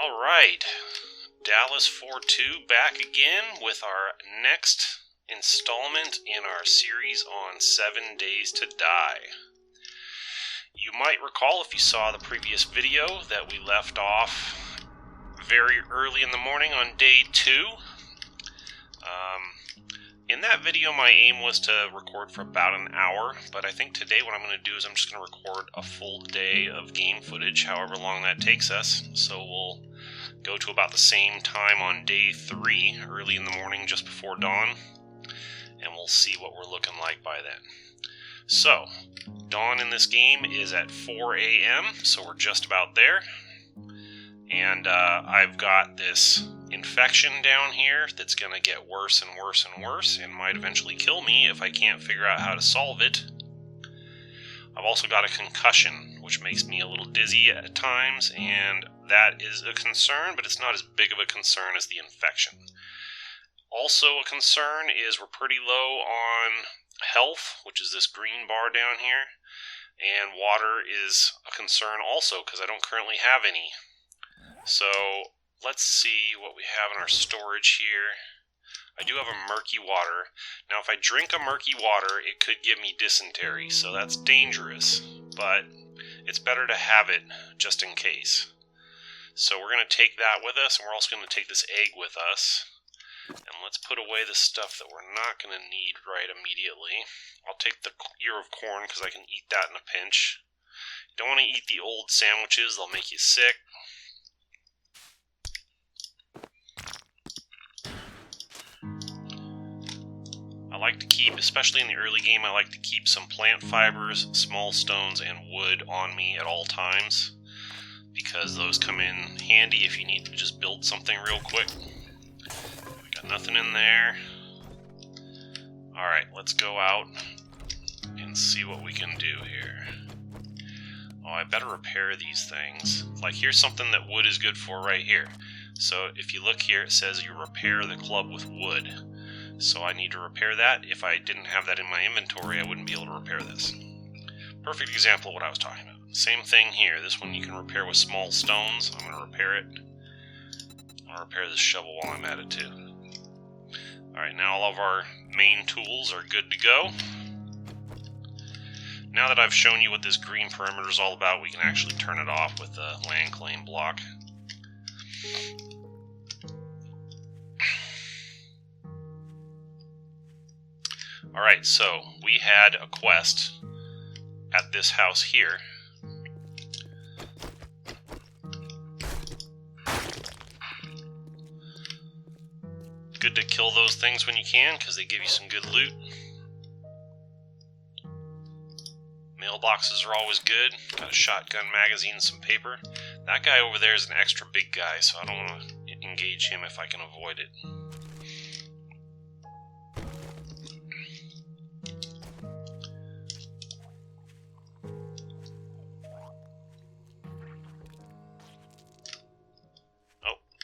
Alright, Dallas 4-2 back again with our next installment in our series on 7 Days to Die. You might recall, if you saw the previous video, that we left off very early in the morning on day 2. In that video, my aim was to record for about an hour, but I think today what I'm going to do is I'm just going to record a full day of game footage, however long that takes us. So we'll go to about the same time on day 3, early in the morning, just before dawn, and we'll see what we're looking like by then. So, dawn in this game is at 4 a.m., so we're just about there. And I've got this infection down here that's going to get worse and worse and worse and might eventually kill me if I can't figure out how to solve it. I've also got a concussion, which makes me a little dizzy at times, and that is a concern, but it's not as big of a concern as the infection. Also a concern is we're pretty low on health, which is this green bar down here, and water is a concern also because I don't currently have any. So let's see what we have in our storage here. I do have a murky water. Now if I drink a murky water, it could give me dysentery, so that's dangerous, but it's better to have it just in case. So we're going to take that with us, and we're also going to take this egg with us. And let's put away the stuff that we're not going to need right immediately. I'll take the ear of corn because I can eat that in a pinch. Don't want to eat the old sandwiches, they'll make you sick. I like to keep, especially in the early game, I like to keep some plant fibers, small stones, and wood on me at all times, because those come in handy if you need to just build something real quick. We got nothing in there. Alright, let's go out and see what we can do here. Oh, I better repair these things. Like, here's something that wood is good for right here. So if you look here, it says you repair the club with wood. So I need to repair that. If I didn't have that in my inventory, I wouldn't be able to repair this. Perfect example of what I was talking about. Same thing here. This one you can repair with small stones. I'm going to repair it. I'll repair this shovel while I'm at it too. Alright, now all of our main tools are good to go. Now that I've shown you what this green perimeter is all about, we can actually turn it off with the land claim block. Alright, so we had a quest at this house here. Good to kill those things when you can, because they give you some good loot. Mailboxes are always good. Got a shotgun magazine and some paper. That guy over there is an extra big guy, so I don't want to engage him if I can avoid it.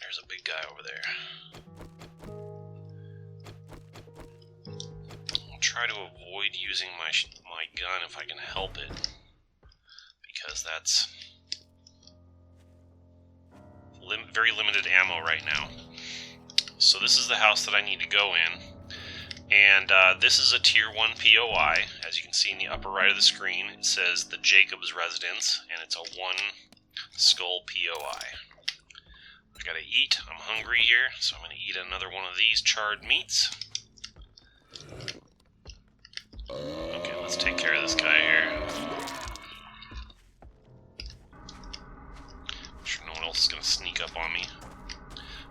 There's a big guy over there. I'll try to avoid using my gun if I can help it, because that's very limited ammo right now. So this is the house that I need to go in, and this is a tier 1 POI. As you can see in the upper right of the screen, it says the Jacobs Residence, and it's a 1 skull POI. I gotta eat. I'm hungry here, so I'm gonna eat another one of these charred meats. Okay, let's take care of this guy here. I'm sure no one else is gonna sneak up on me.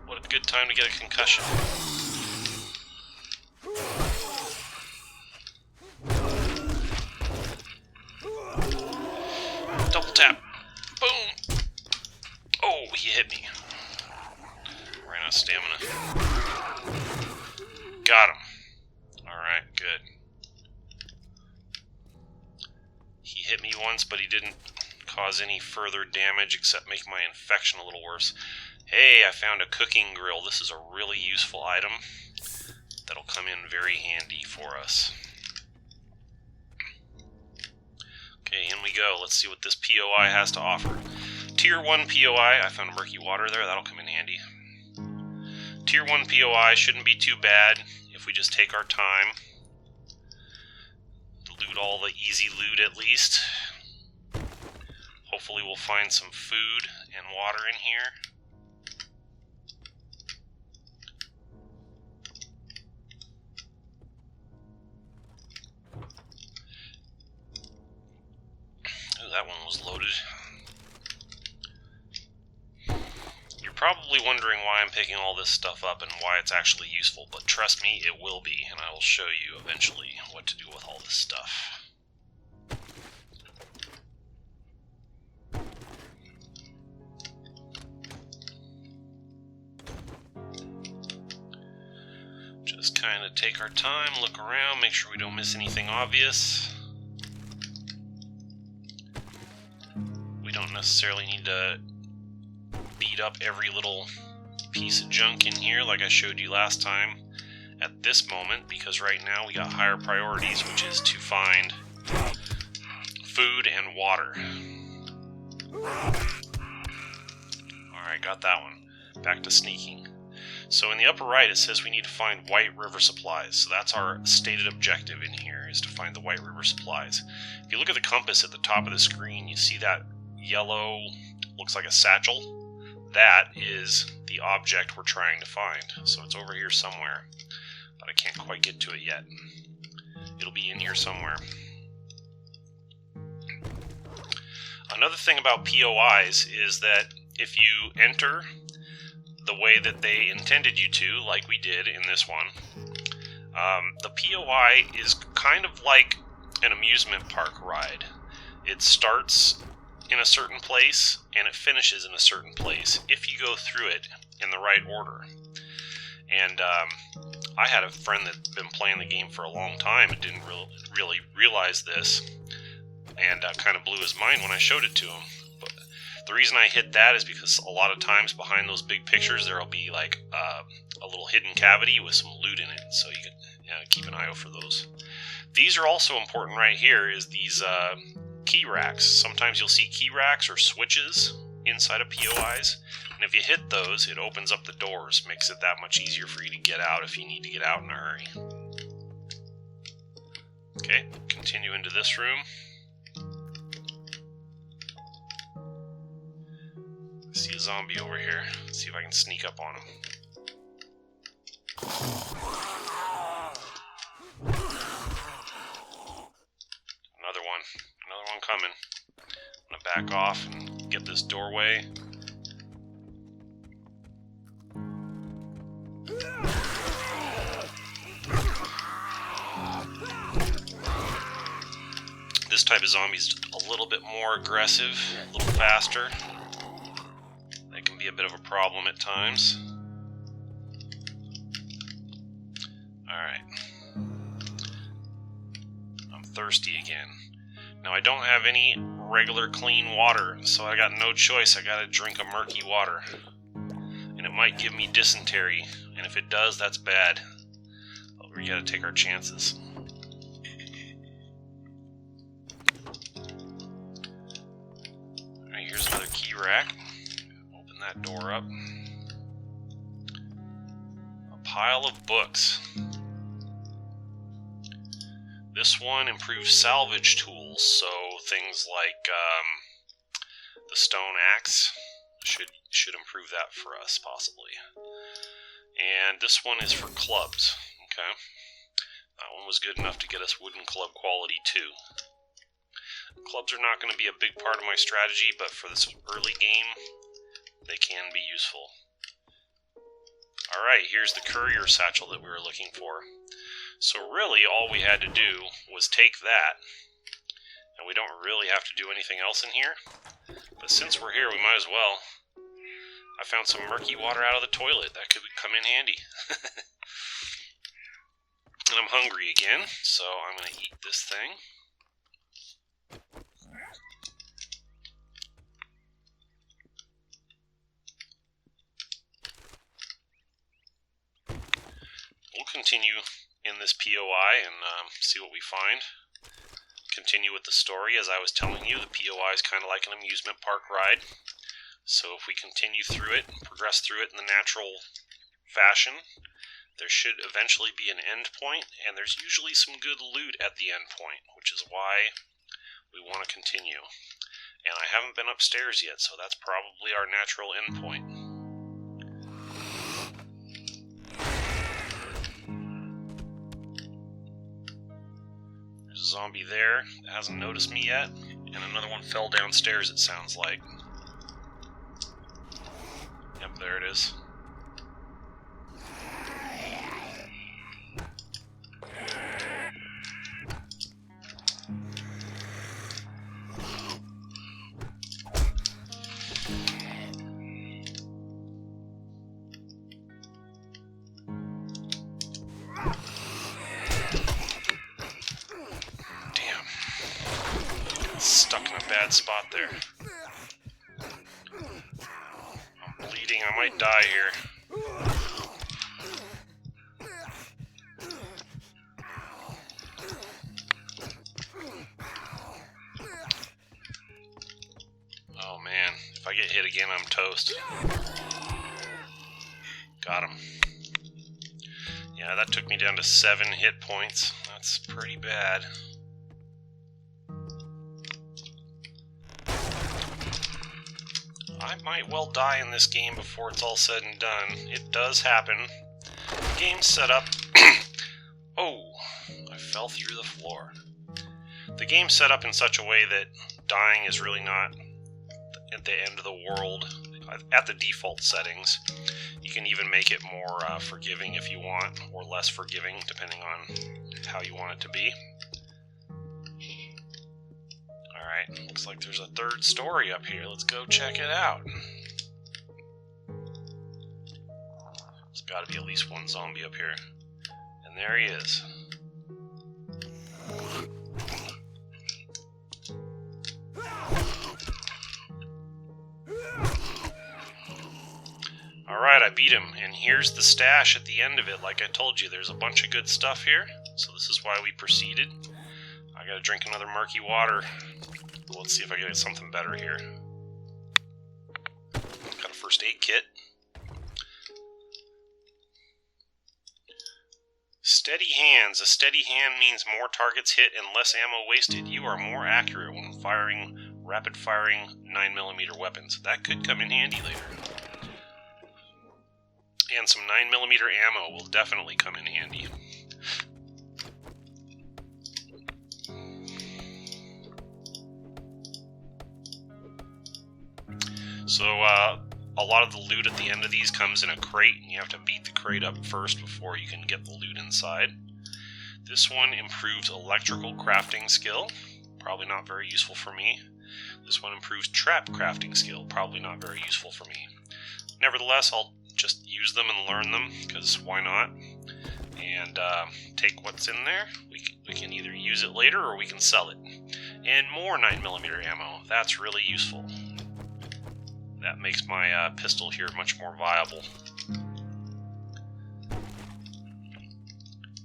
What a good time to get a concussion. Double tap. Boom! Oh, he hit me. Ran out of stamina. Got him. Alright, good. He hit me once, but he didn't cause any further damage except make my infection a little worse. Hey, I found a cooking grill. This is a really useful item that'll come in very handy for us. Okay, in we go. Let's see what this POI has to offer. Tier 1 POI, I found murky water there, that'll come in handy. Tier 1 POI shouldn't be too bad if we just take our time. Loot all the easy loot at least. Hopefully we'll find some food and water in here. Ooh, that one was loaded. You're probably wondering why I'm picking all this stuff up and why it's actually useful, but trust me, it will be, and I will show you eventually what to do with all this stuff. Just kind of take our time, look around, make sure we don't miss anything obvious. We don't necessarily need to beat up every little piece of junk in here like I showed you last time at this moment, because right now we got higher priorities, which is to find food and water. Alright, got that one. Back to sneaking. So in the upper right it says we need to find White River supplies. So that's our stated objective in here, is to find the White River supplies. If you look at the compass at the top of the screen, you see that yellow, looks like a satchel? That is the object we're trying to find. So it's over here somewhere, but I can't quite get to it yet. It'll be in here somewhere. Another thing about POIs is that if you enter the way that they intended you to, like we did in this one, the POI is kind of like an amusement park ride. It starts in a certain place and it finishes in a certain place if you go through it in the right order. And I had a friend that'd been playing the game for a long time and didn't really realize this, and kind of blew his mind when I showed it to him. But the reason I hit that is because a lot of times behind those big pictures there'll be like a little hidden cavity with some loot in it, so you can keep an eye out for those. These are also important right here, is these key racks. Sometimes you'll see key racks or switches inside of POIs, and if you hit those, it opens up the doors, makes it that much easier for you to get out if you need to get out in a hurry. Okay, continue into this room. I see a zombie over here. Let's see if I can sneak up on him. Another one coming. I'm gonna back off and get this doorway. This type of zombie's a little bit more aggressive, a little faster. They can be a bit of a problem at times. Alright. I'm thirsty again. Now I don't have any regular clean water, so I got no choice. I gotta drink a murky water. And it might give me dysentery, and if it does, that's bad. But we gotta take our chances. Alright, here's another key rack. Open that door up. A pile of books. This one improves salvage tools, so things like the stone axe should improve that for us, possibly. And this one is for clubs, okay? That one was good enough to get us wooden club quality too. Clubs are not going to be a big part of my strategy, but for this early game, they can be useful. Alright, here's the courier satchel that we were looking for. So really, all we had to do was take that, and we don't really have to do anything else in here. But since we're here, we might as well. I found some murky water out of the toilet. That could come in handy. And I'm hungry again, so I'm going to eat this thing. We'll continue in this POI and see what we find. Continue with the story. As I was telling you, the POI is kind of like an amusement park ride. So if we continue through it, progress through it in the natural fashion, there should eventually be an end point, and there's usually some good loot at the end point, which is why we want to continue. And I haven't been upstairs yet, so that's probably our natural end point. There's a zombie there that hasn't noticed me yet, and another one fell downstairs, it sounds like. Yep, there it is. Stuck in a bad spot there. I'm bleeding, I might die here. Oh man, if I get hit again, I'm toast. Got him. Yeah, that took me down to 7 hit points. That's pretty bad. I might well die in this game before it's all said and done. It does happen. The game's set up... Oh, I fell through the floor. The game's set up in such a way that dying is really not at the end of the world. At the default settings, you can even make it more forgiving if you want, or less forgiving, depending on how you want it to be. Alright, looks like there's a third story up here. Let's go check it out. There's gotta be at least one zombie up here. And there he is. Alright, I beat him, and here's the stash at the end of it. Like I told you, there's a bunch of good stuff here, so this is why we proceeded. I gotta drink another murky water. Let's see if I can get something better here. Got a first aid kit. Steady hands. A steady hand means more targets hit and less ammo wasted. You are more accurate when firing rapid-firing 9mm weapons. That could come in handy later. And some 9mm ammo will definitely come in handy. So, a lot of the loot at the end of these comes in a crate, and you have to beat the crate up first before you can get the loot inside. This one improves electrical crafting skill, probably not very useful for me. This one improves trap crafting skill, probably not very useful for me. Nevertheless, I'll just use them and learn them, because why not? And take what's in there. We can either use it later or we can sell it. And more 9mm ammo. That's really useful. That makes my pistol here much more viable.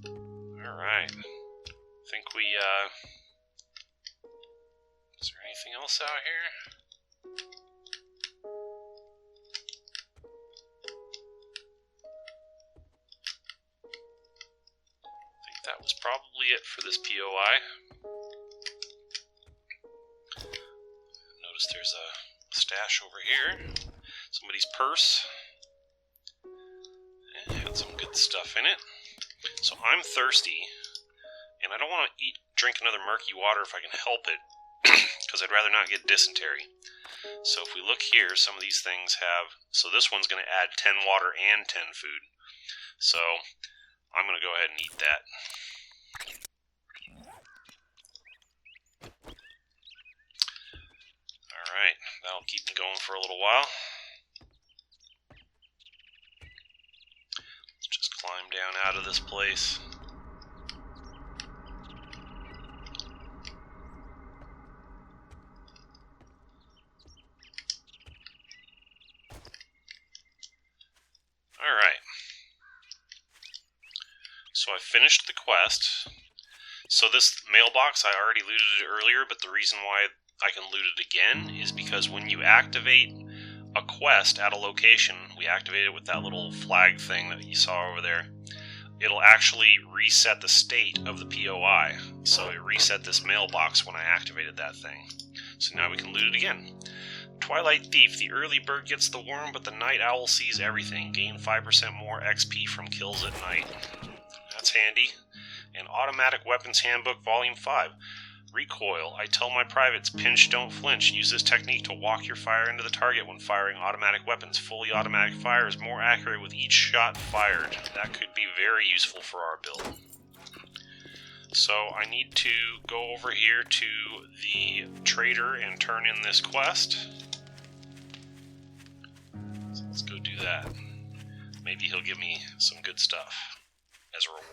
Alright. I think we, is there anything else out here? I think that was probably it for this POI. Notice there's a stash over here. Somebody's purse. It had some good stuff in it. So I'm thirsty, and I don't want to drink another murky water if I can help it, because I'd rather not get dysentery. So if we look here, some of these things have... So this one's going to add 10 water and 10 food. So I'm going to go ahead and eat that. Alright, that'll keep me going for a little while. Let's just climb down out of this place. Alright. So I finished the quest. So this mailbox, I already looted it earlier, but the reason why I can loot it again is because when you activate a quest at a location, we activate it with that little flag thing that you saw over there, it'll actually reset the state of the POI. So it reset this mailbox when I activated that thing. So now we can loot it again. Twilight Thief. The early bird gets the worm, but the night owl sees everything. Gain 5% more XP from kills at night. That's handy. And Automatic Weapons Handbook Volume 5. Recoil. I tell my privates, pinch, don't flinch. Use this technique to walk your fire into the target when firing automatic weapons. Fully automatic fire is more accurate with each shot fired. That could be very useful for our build. So I need to go over here to the trader and turn in this quest. So let's go do that. Maybe he'll give me some good stuff as a reward.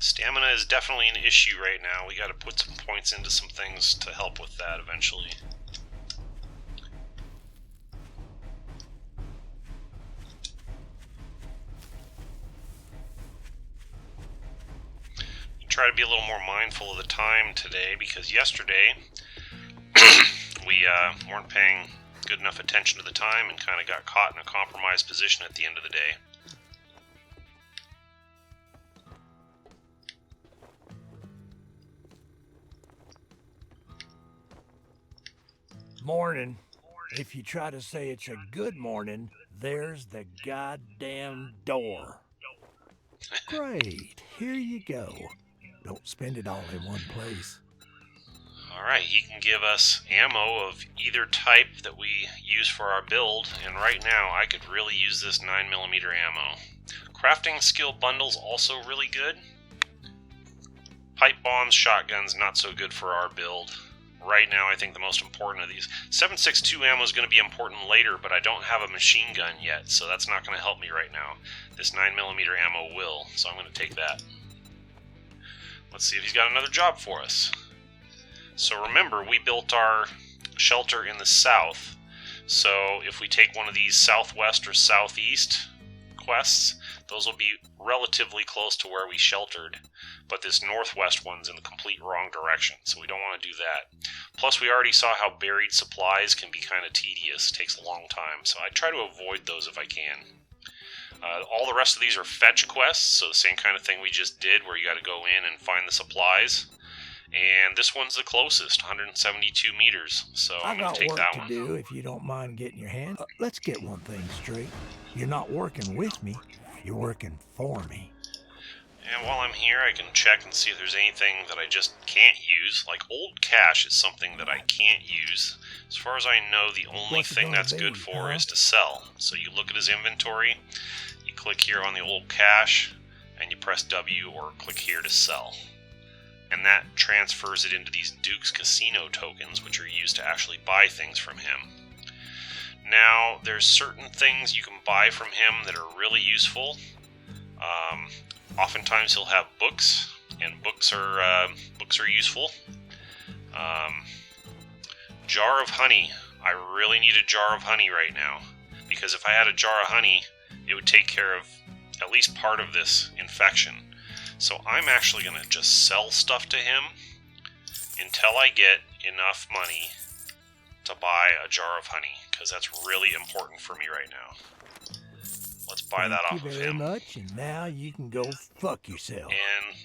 Stamina is definitely an issue right now. We gotta put some points into some things to help with that eventually. Try to be a little more mindful of the time today, because yesterday we weren't paying good enough attention to the time and kind of got caught in a compromised position at the end of the day. Morning. If you try to say it's a good morning, there's the goddamn door. Great, here you go. Don't spend it all in one place. Alright, he can give us ammo of either type that we use for our build, and right now I could really use this 9mm ammo. Crafting skill bundles also really good. Pipe bombs, shotguns, not so good for our build. Right now I think the most important of these. 7.62 ammo is going to be important later, but I don't have a machine gun yet, so that's not going to help me right now. This 9mm ammo will, so I'm going to take that. Let's see if he's got another job for us. So remember, we built our shelter in the south. So if we take one of these southwest or southeast quests, those will be relatively close to where we sheltered. But this northwest one's in the complete wrong direction, so we don't want to do that. Plus, we already saw how buried supplies can be kind of tedious. It takes a long time, so I try to avoid those if I can. All the rest of these are fetch quests, so the same kind of thing we just did, where you got to go in and find the supplies. And this one's the closest, 172 meters, so I'm going to take that one. I got work to do, if you don't mind getting your hand. Let's get one thing straight. You're not working with me, you're working for me. And while I'm here, I can check and see if there's anything that I just can't use. Like, old cash is something that I can't use. As far as I know, the only thing that's good for is to sell. So you look at his inventory, you click here on the old cash, and you press W or click here to sell. And that transfers it into these Duke's Casino tokens, which are used to actually buy things from him. Now, there's certain things you can buy from him that are really useful. Oftentimes he'll have books, and books are useful. Jar of honey. I really need a jar of honey right now, because if I had a jar of honey, it would take care of at least part of this infection. So I'm actually going to just sell stuff to him until I get enough money to buy a jar of honey, because that's really important for me right now. Let's buy that off of him. Thank you very much, and now you can go fuck yourself. And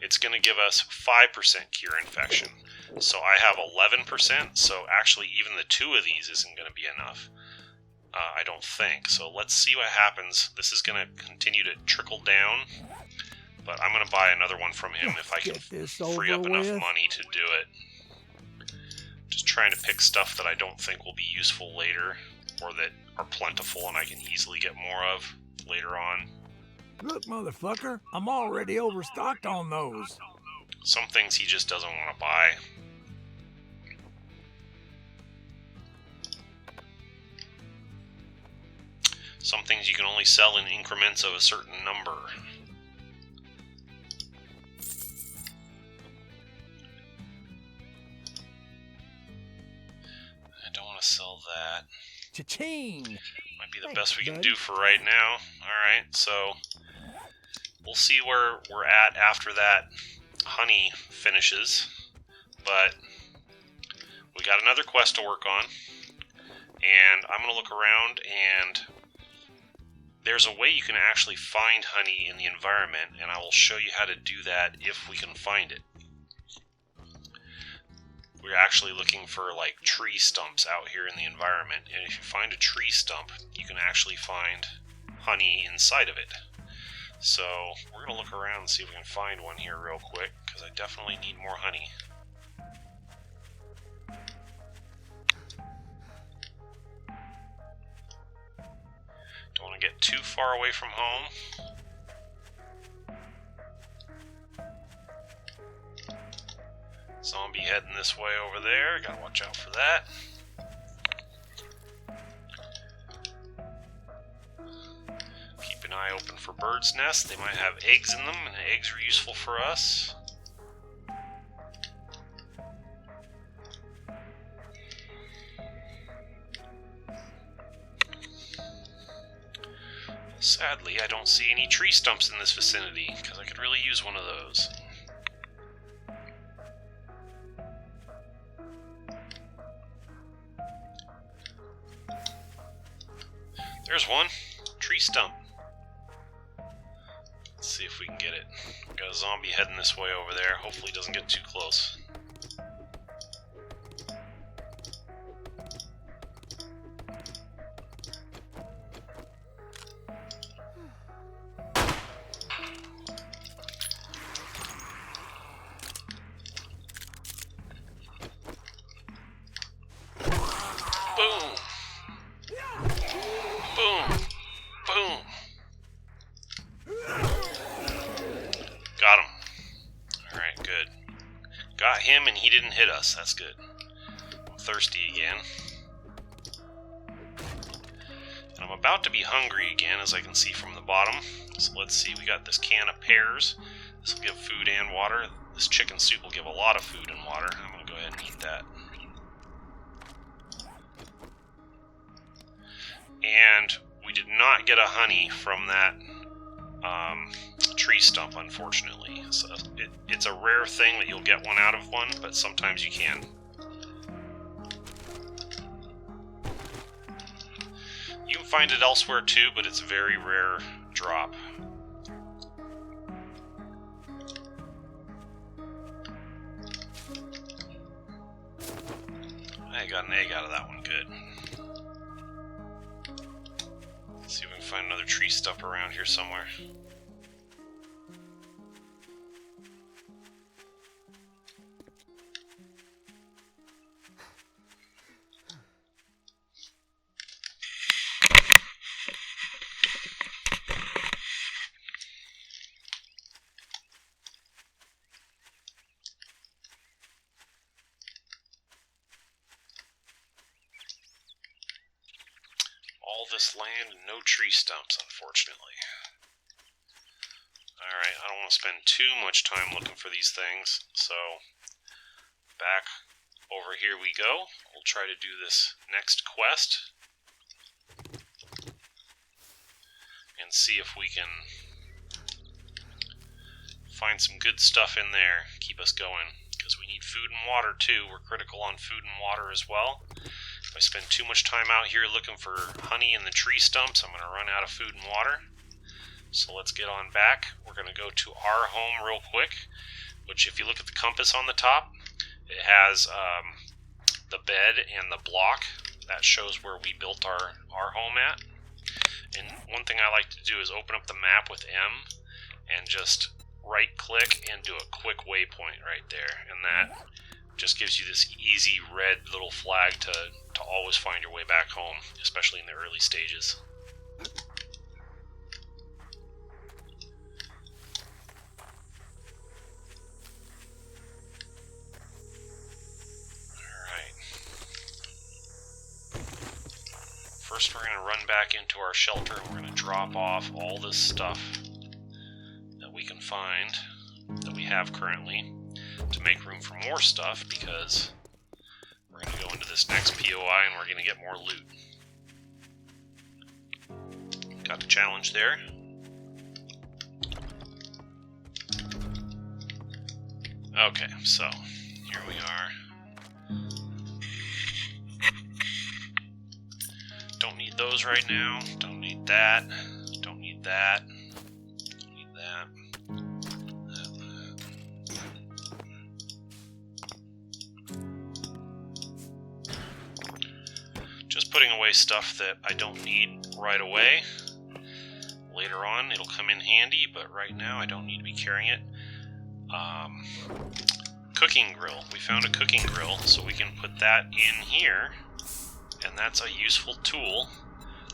it's going to give us 5% cure infection. So I have 11%, so actually even the two of these isn't going to be enough. I don't think. So let's see what happens. This is going to continue to trickle down, but I'm going to buy another one from him if I can free up enough money to do it. Just trying to pick stuff that I don't think will be useful later, or that are plentiful and I can easily get more of later on. Look, motherfucker, I'm already overstocked on those. Some things he just doesn't want to buy. Some things you can only sell in increments of a certain number. I don't want to sell that. Cha-ching! Might be the best we can do for right now. Alright, so we'll see where we're at after that honey finishes. But we got another quest to work on, and I'm going to look around, and there's a way you can actually find honey in the environment, and I will show you how to do that if we can find it. We're actually looking for like tree stumps out here in the environment, and if you find a tree stump, you can actually find honey inside of it. So we're going to look around and see if we can find one here real quick, because I definitely need more honey. Don't want to get too far away from home. Zombie heading this way over there. Gotta watch out for that. Keep an eye open for birds' nests. They might have eggs in them, and the eggs are useful for us. Sadly, I don't see any tree stumps in this vicinity, because I could really use one of those. There's one. Tree stump. Let's see if we can get it. Got a zombie heading this way over there. Hopefully he doesn't get too close. Boom! Boom! Boom! Got him. Alright, good. Got him and he didn't hit us. That's good. I'm thirsty again. And I'm about to be hungry again, as I can see from the bottom. So let's see, we got this can of pears. This will give food and water. This chicken soup will give a lot of food and water. I'm going to go ahead and eat that. And we did not get a honey from that tree stump, unfortunately. So it's a rare thing that you'll get one out of one, but sometimes you can. You can find it elsewhere too, but it's a very rare drop. I got an egg out of that one, good. See if we can find another tree stump around here somewhere. All this land and no tree stumps, unfortunately. Alright, I don't want to spend too much time looking for these things, so back over here we go. We'll try to do this next quest and see if we can find some good stuff in there, keep us going, because we need food and water too. We're critical on food and water as well. If I spend too much time out here looking for honey in the tree stumps, I'm going to run out of food and water. So let's get on back. We're going to go to our home real quick, which if you look at the compass on the top, it has the bed and the block. That shows where we built our home at. And one thing I like to do is open up the map with M and just right click and do a quick waypoint right there. And that just gives you this easy red little flag to always find your way back home, especially in the early stages. Alright. First we're going to run back into our shelter and we're going to drop off all this stuff that we can find, that we have currently, to make room for more stuff, because we're going to go into this next POI and we're going to get more loot. Got the challenge there. Okay, so here we are. Don't need those right now. Don't need that. Don't need that. Don't need that. Just putting away stuff that I don't need right away. Later on, it'll come in handy, but right now I don't need to be carrying it. Cooking grill. We found a cooking grill, so we can put that in here, and that's a useful tool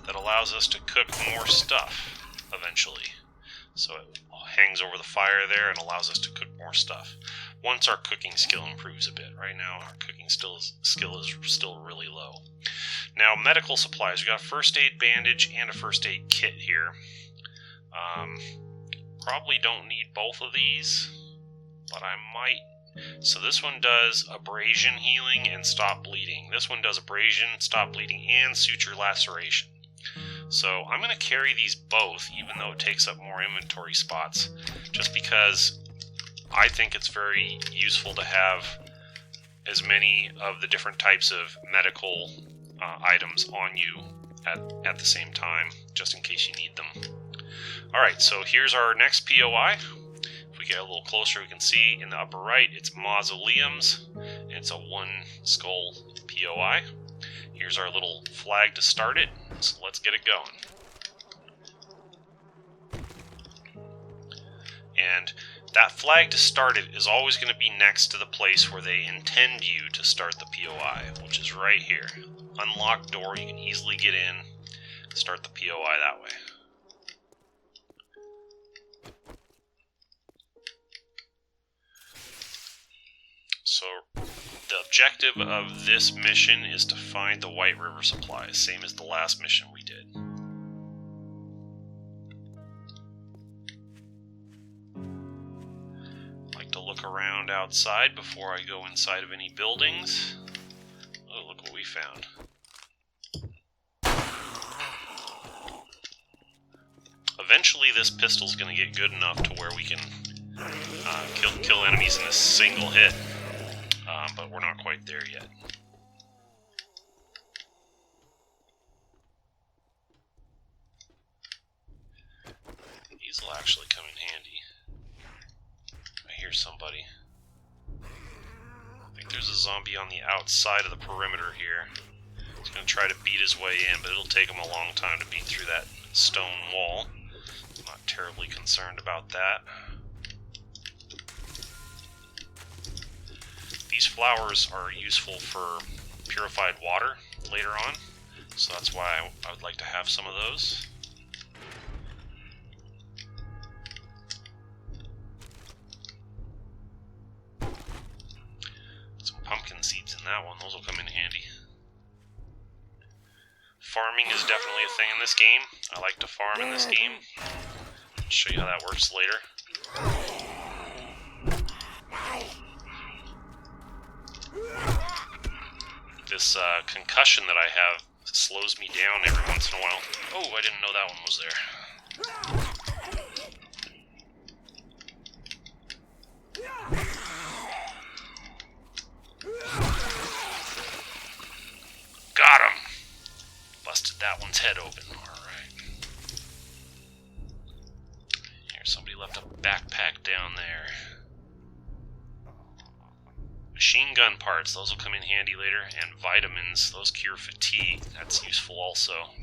that allows us to cook more stuff eventually. So it hangs over the fire there and allows us to cook more stuff once our cooking skill improves a bit. Right now, our cooking skill is still really low. Now, medical supplies. We got a first aid bandage and a first aid kit here. Probably don't need both of these, but I might. So this one does abrasion healing and stop bleeding. This one does abrasion, stop bleeding, and suture laceration. So I'm going to carry these both, even though it takes up more inventory spots, just because I think it's very useful to have as many of the different types of medical items on you at the same time, just in case you need them. Alright, so here's our next POI. If we get a little closer, we can see in the upper right, it's mausoleums. It's a one skull POI. Here's our little flag to start it, so let's get it going. And that flag to start it is always going to be next to the place where they intend you to start the POI, which is right here. Unlocked door, you can easily get in, start the POI that way. So the objective of this mission is to find the White River supplies, same as the last mission we did. I like to look around outside before I go inside of any buildings. Oh, look what we found. Eventually this pistol's going to get good enough to where we can kill enemies in a single hit. But we're not quite there yet. These will actually come in handy. I hear somebody. I think there's a zombie on the outside of the perimeter here. He's going to try to beat his way in, but it'll take him a long time to beat through that stone wall. I'm not terribly concerned about that. These flowers are useful for purified water later on, so that's why I would like to have some of those. Some pumpkin seeds in that one, those will come in handy. Farming is definitely a thing in this game. I like to farm in this game. I'll show you how that works later. This concussion that I have slows me down every once in a while. Oh, I didn't know that one was there. Got him! Busted that one's head open. Alright. Here, somebody left a backpack down there. Machine gun parts, those will come in handy later, and vitamins, those cure fatigue, that's useful also.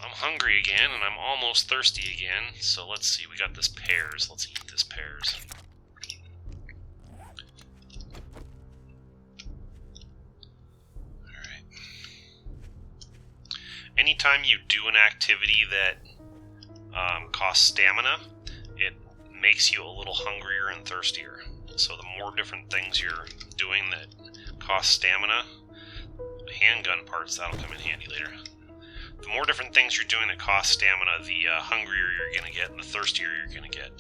I'm hungry again, and I'm almost thirsty again, so let's see, we got this pears, let's eat this pears. Alright. Anytime you do an activity that costs stamina, it makes you a little hungrier and thirstier. So the more different things you're doing that cost stamina, handgun parts, that'll come in handy later. The more different things you're doing that cost stamina, the hungrier you're going to get and the thirstier you're going to get.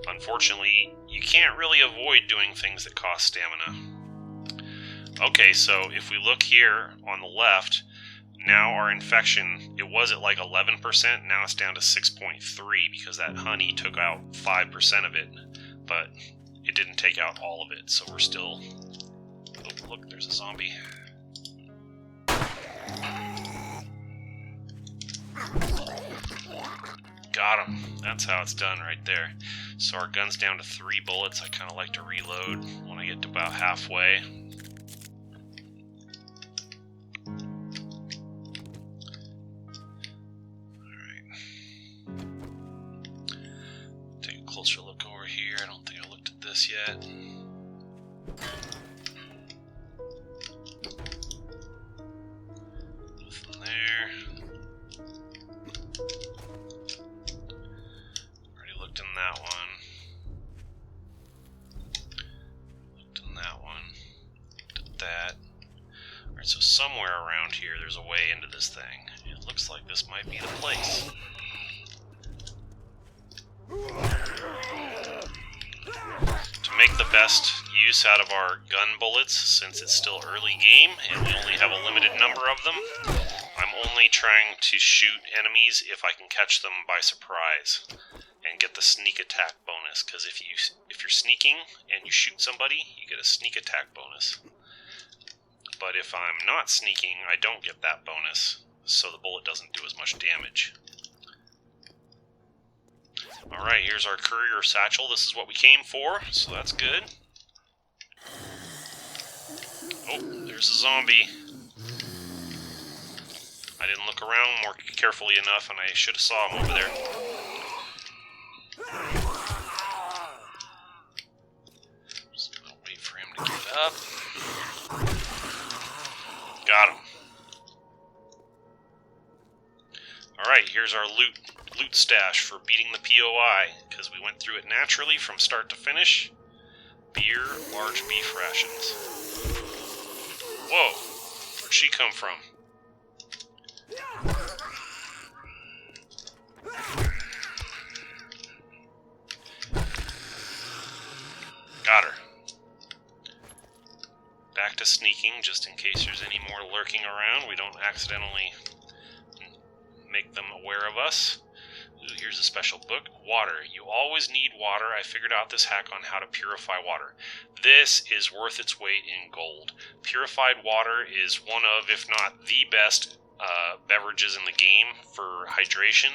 Unfortunately, you can't really avoid doing things that cost stamina. Okay, so if we look here on the left, now our infection, it was at like 11%, now it's down to 6.3 because that honey took out 5% of it, but it didn't take out all of it, so we're still... Oh, look, there's a zombie. Got him. That's how it's done right there. So our gun's down to 3 bullets. I kind of like to reload when I get to about halfway. Take a closer look over here. I don't think I looked at this yet. Nothing there. Already looked in that one. Looked in that one. Looked at that. Alright, so somewhere around here there's a way into this thing. It looks like this might be the place. To make the best use out of our gun bullets, since it's still early game and we only have a limited number of them, I'm only trying to shoot enemies if I can catch them by surprise and get the sneak attack bonus, because if you're sneaking and you shoot somebody, you get a sneak attack bonus. But if I'm not sneaking, I don't get that bonus, so the bullet doesn't do as much damage. Alright, here's our courier satchel. This is what we came for, so that's good. Oh, there's a zombie. I didn't look around more carefully enough, and I should have saw him over there. Just gonna wait for him to get up. Got him. Alright, here's our loot stash for beating the POI, because we went through it naturally from start to finish. Beer, large beef rations. Whoa, where'd she come from? Got her. Back to sneaking, just in case there's any more lurking around. We don't accidentally make them aware of us. Ooh, here's a special book. Water. You always need water. I figured out this hack on how to purify water. This is worth its weight in gold. Purified water is one of, if not the best beverages in the game for hydration.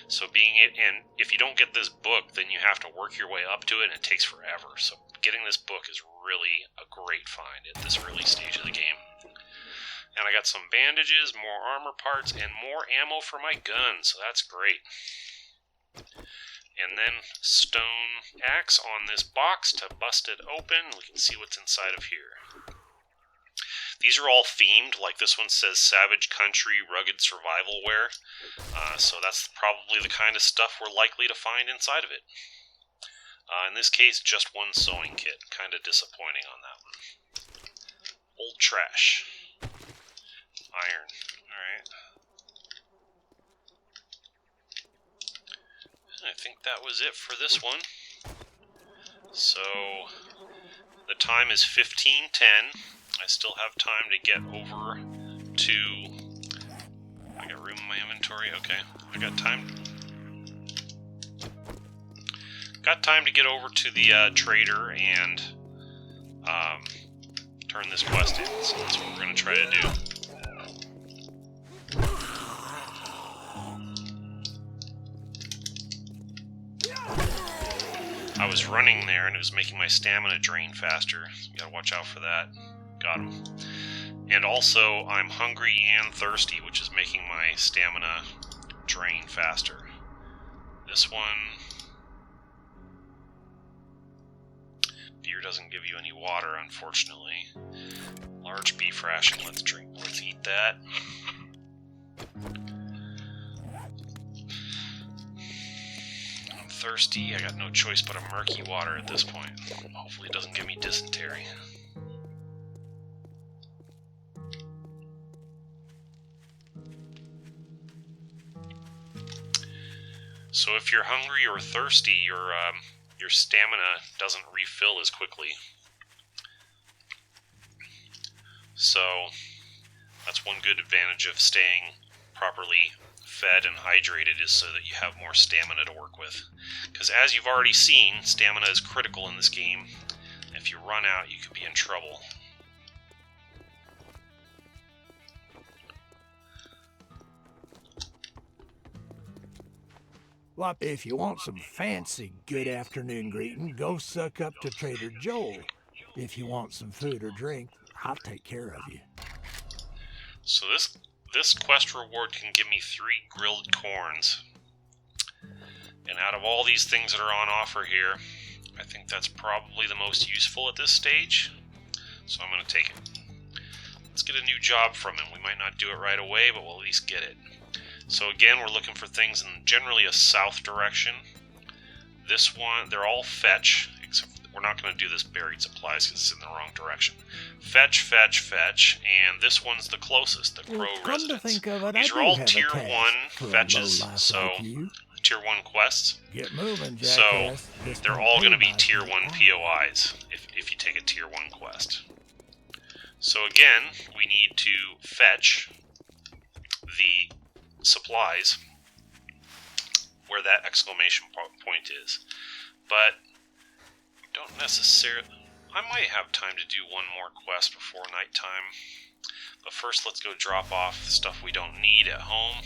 So and if you don't get this book, then you have to work your way up to it, and it takes forever. So getting this book is really a great find at this early stage of the game. And I got some bandages, more armor parts, and more ammo for my gun, so that's great. And then stone axe on this box to bust it open. We can see what's inside of here. These are all themed, like this one says Savage Country Rugged Survival Wear. So that's probably the kind of stuff we're likely to find inside of it. In this case, just one sewing kit. Kind of disappointing on that one. Old trash. Iron. Alright. I think that was it for this one. So, the time is 15:10. I still have time to get over to... I got room in my inventory? Okay. I got time. Got time to get over to the trader and turn this quest in. So that's what we're going to try to do. I was running there and it was making my stamina drain faster. So you gotta watch out for that. Got him. And also, I'm hungry and thirsty, which is making my stamina drain faster. This one... Beer doesn't give you any water, unfortunately. Large beef ration, let's eat that. I'm thirsty, I got no choice but a murky water at this point. Hopefully it doesn't give me dysentery. So if you're hungry or thirsty, your stamina doesn't refill as quickly. So That's one good advantage of staying properly fed and hydrated, is so that you have more stamina to work with. Because as you've already seen, stamina is critical in this game. If you run out, you could be in trouble. Well, if you want some fancy good afternoon greeting, go suck up to Trader Joel. If you want some food or drink, I'll take care of you. So this quest reward can give me 3 grilled corns. And out of all these things that are on offer here, I think that's probably the most useful at this stage. So I'm going to take it. Let's get a new job from him. We might not do it right away, but we'll at least get it. So again, we're looking for things in generally a south direction. This one, they're all fetch, except we're not going to do this buried supplies because it's in the wrong direction. Fetch, fetch, fetch, and this one's the closest, the Crow Residence. To think of it, these are all tier 1 fetches, so tier 1 quests. Get moving, so they're all going to be tier 1 POIs if you take a tier 1 quest. So again, we need to fetch the supplies where that exclamation point is, but don't necessarily. I might have time to do one more quest before nighttime, but first let's go drop off stuff we don't need at home.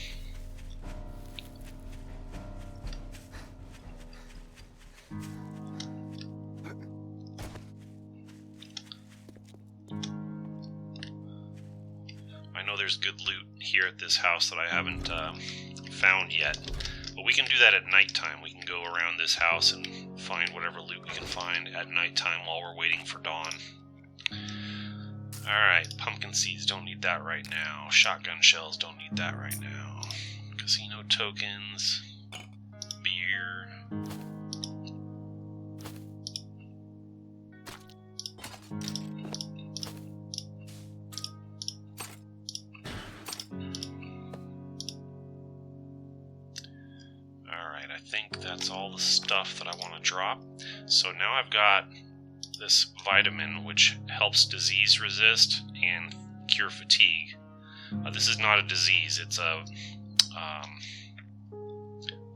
I know there's good loot here at this house that I haven't found yet, but we can do that at nighttime. We can go around this house and find whatever loot we can find at nighttime while we're waiting for dawn. Alright, pumpkin seeds, don't need that right now. Shotgun shells, don't need that right now. Casino tokens, beer. I think that's all the stuff that I want to drop. So now I've got this vitamin which helps disease resist and cure fatigue. This is not a disease, it's a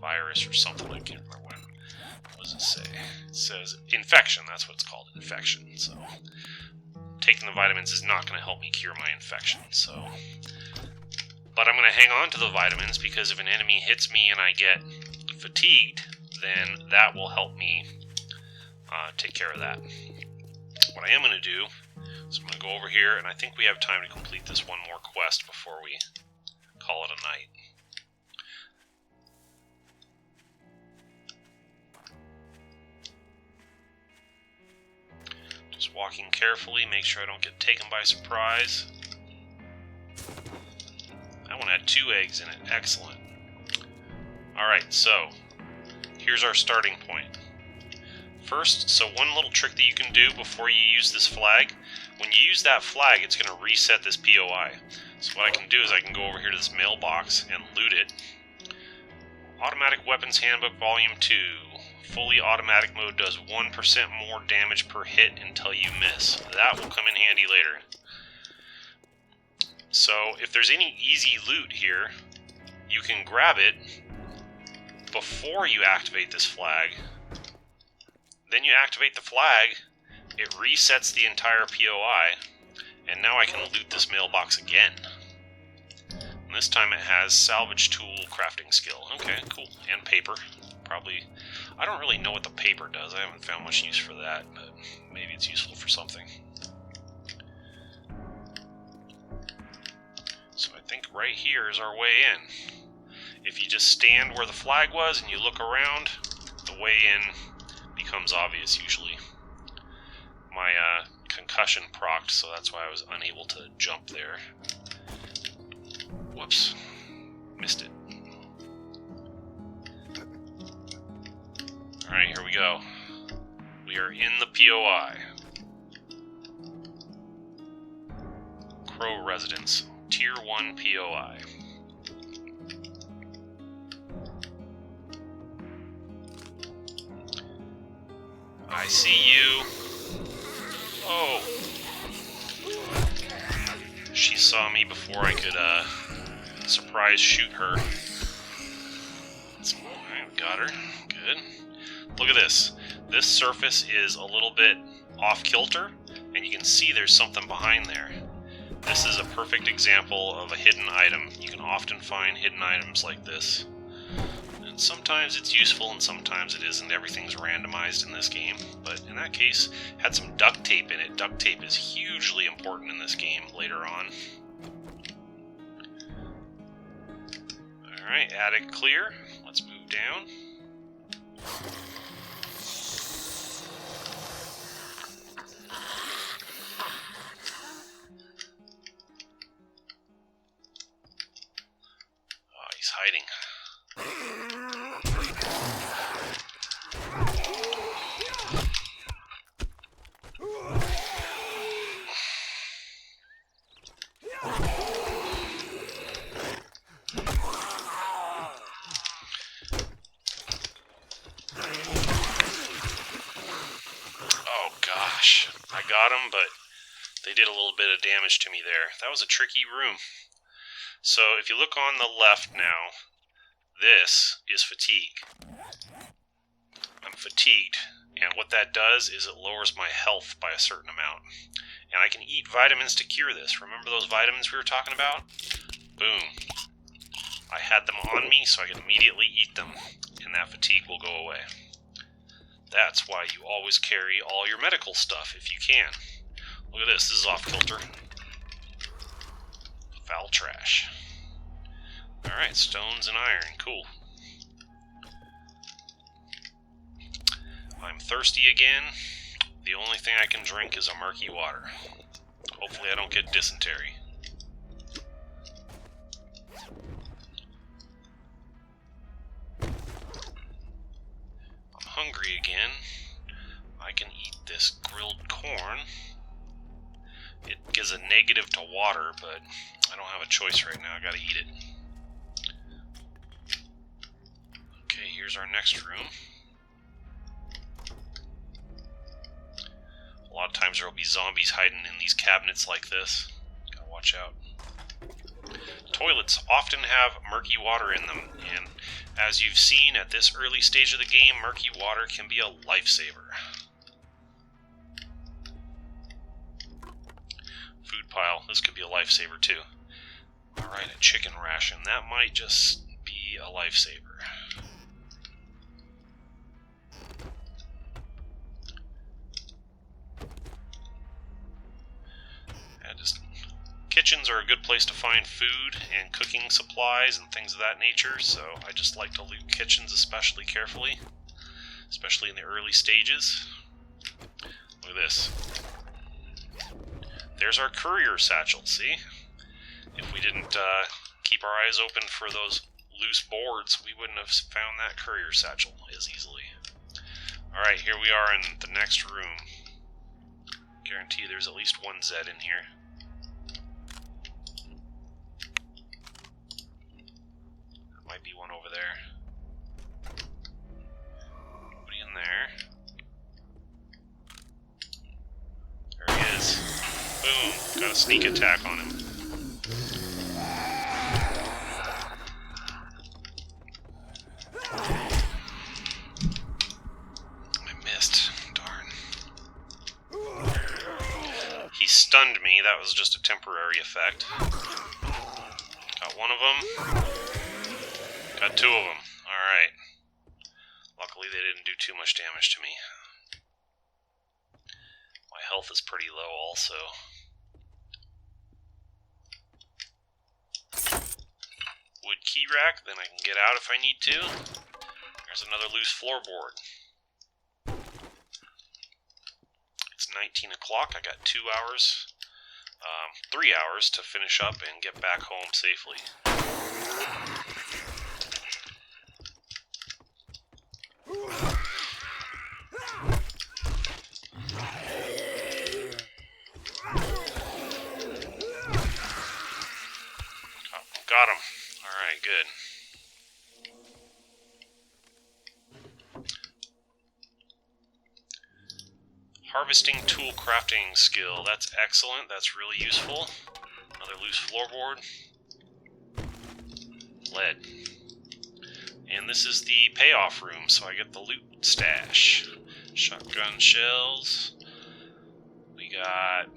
virus or something. I can't remember what does it say. It says infection, that's what it's called, infection. So taking the vitamins is not going to help me cure my infection. But I'm going to hang on to the vitamins because if an enemy hits me and I get fatigued, then that will help me take care of that. What I am going to do is I'm going to go over here, and I think we have time to complete this one more quest before we call it a night. Just walking carefully, make sure I don't get taken by surprise. That one had 2 eggs in it, excellent. Alright, so here's our starting point. First, so one little trick that you can do before you use this flag, when you use that flag, it's going to reset this POI. So what I can do is I can go over here to this mailbox and loot it. Automatic Weapons Handbook Volume 2. Fully automatic mode does 1% more damage per hit until you miss. That will come in handy later. So if there's any easy loot here, you can grab it before you activate this flag. Then you activate the flag, it resets the entire POI, and now I can loot this mailbox again. And this time it has salvage tool crafting skill. Okay, cool. And paper. Probably, I don't really know what the paper does. I haven't found much use for that, but maybe it's useful for something. So I think right here is our way in. If you just stand where the flag was and you look around, the way in becomes obvious usually. My concussion procced, so that's why I was unable to jump there. Whoops. Missed it. Alright, here we go. We are in the POI. Crow Residence. Tier 1 POI. I see you. Oh. She saw me before I could surprise shoot her. Alright, got her. Good. Look at this. This surface is a little bit off kilter, and you can see there's something behind there. This is a perfect example of a hidden item. You can often find hidden items like this. And sometimes it's useful and sometimes it isn't. Everything's randomized in this game. But in that case, had some duct tape in it. Duct tape is hugely important in this game later on. Alright, attic clear. Let's move down. Oh, he's hiding. I got them, but they did a little bit of damage to me there. That was a tricky room. So if you look on the left now, this is fatigue. I'm fatigued, and what that does is it lowers my health by a certain amount. And I can eat vitamins to cure this. Remember those vitamins we were talking about? Boom. I had them on me, so I can immediately eat them, and that fatigue will go away. That's why you always carry all your medical stuff if you can. Look at this. This is off kilter. Foul trash. Alright, stones and iron. Cool. I'm thirsty again. The only thing I can drink is a murky water. Hopefully I don't get dysentery. Hungry again. I can eat this grilled corn. It gives a negative to water, but I don't have a choice right now. I gotta eat it. Okay, here's our next room. A lot of times there will be zombies hiding in these cabinets like this. Gotta watch out. Toilets often have murky water in them, and as you've seen at this early stage of the game, murky water can be a lifesaver. Food pile, this could be a lifesaver too. Alright, a chicken ration, that might just be a lifesaver. Kitchens are a good place to find food and cooking supplies and things of that nature, so I just like to loot kitchens especially carefully, especially in the early stages. Look at this. There's our courier satchel, see? If we didn't keep our eyes open for those loose boards, we wouldn't have found that courier satchel as easily. Alright, here we are in the next room. Guarantee there's at least one Zed in here. Might be one over there. Nobody in there. There he is. Boom! Got a sneak attack on him. I missed. Darn. He stunned me. That was just a temporary effect. Got one of them. Got two of them. Alright. Luckily they didn't do too much damage to me. My health is pretty low also. Wood key rack, then I can get out if I need to. There's another loose floorboard. It's 19 o'clock. I got 2 hours, 3 hours to finish up and get back home safely. Got him. Alright, good. Harvesting tool crafting skill. That's excellent. That's really useful. Another loose floorboard. Lead. And this is the payoff room, so I get the loot stash. Shotgun shells. We got